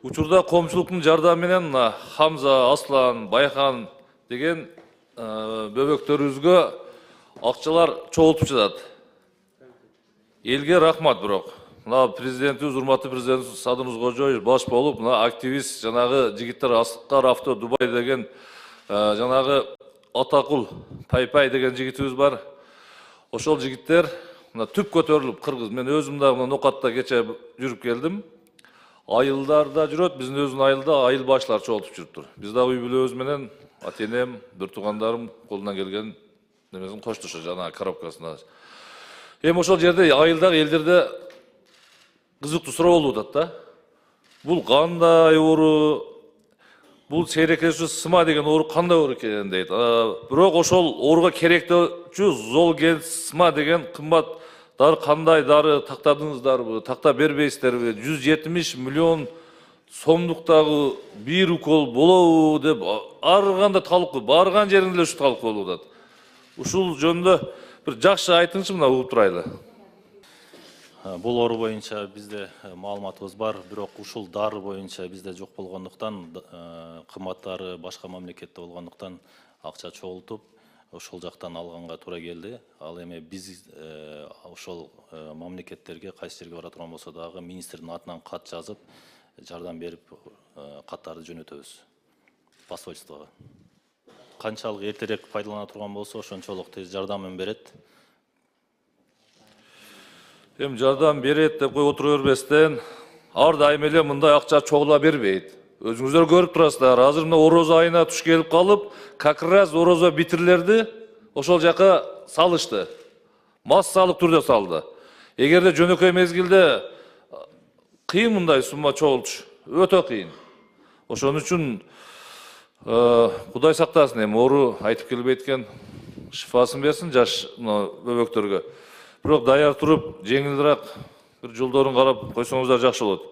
Учурда коомчулуктун жардамы менен Хамза, Аслан, Байхан деген бөбөктөрүбүзгө акчалар чогултуп жатат. Элге рахмат бирок. Мына президентибиз, урматтуу президентибиз Садыр Нуркожоевич баш болуп, мына активист жанагы жигиттер Аскар Авто Дубай деген жанагы Атакул Пайпай деген жигитибиз бар. Ошол жигиттер мына түп көтөрүлүп кыргыз. Мен өзүм да мына Нокатта кече жүрүп келдим. Айылдарда жүрөт, биздин өзүнүн айылда айыл башчылар чогултуп жүрүптүр. Биз дагы үй бүлөбүз менен ата-энем, бир туугандарым колунан келген немесин коштушу жанагы коробкасына. Эми ошол жерде айылдагы элдерде кызыктуу суроо болуп атат да. Бул кандай оору? Бул сейрекешүү сыма деген оору кандай оору экен дейт. Бирок ошол ооруга керектүүчү Золгенсма деген кымбат дары кандай дары тактадыңыздарбы, такта бербейсиздерби? 170 миллион сомдуктагы бир укол болобу деп ар кандай талкуу, барган жеринде эле ушу талкуу болуп атат. Ушул жөнүндө бир жакшы айтыңызчы, мына угуп турайлы. Бул оору боюнча бизде маалыматыбыз бар, бирок ушул дары боюнча бизде жок болгондуктан, кымбаттары башка мамлекетте болгондуктан акча чогултуп, ошол жактан алганга туура келди. Ал эми биз ошол мамлекеттерге кайсы жерге бара турган болсо дагы министрдин атынан кат жазып, жардам берип, каттарды жөнөтөбүз посольствого. Канчалык эртерээк пайдалана турган болсо, ошончолук тез жардамын берет. Эми жардам берет деп коюп отура бербестен, ар дайым эле мындай акча чогула бербейт. Өзүңүздөр көрүп турасыздар. Азыр мына орозо айына туш келип калып, как раз орозо битирлерди ошол жака салышты. Массалык түрдө салды. Эгерде жөнөкөй мезгилде кыйын мындай сумма чогултуш, өтө кыйын. Ошон үчүн Кудай сактасын, эми оору айтып келбейт экен, шифасын берсин жаш бөбөктөргө. Бирок даяр туруп, жеңилирээк бир жолдорун карап койсоңуздар жакшы болот.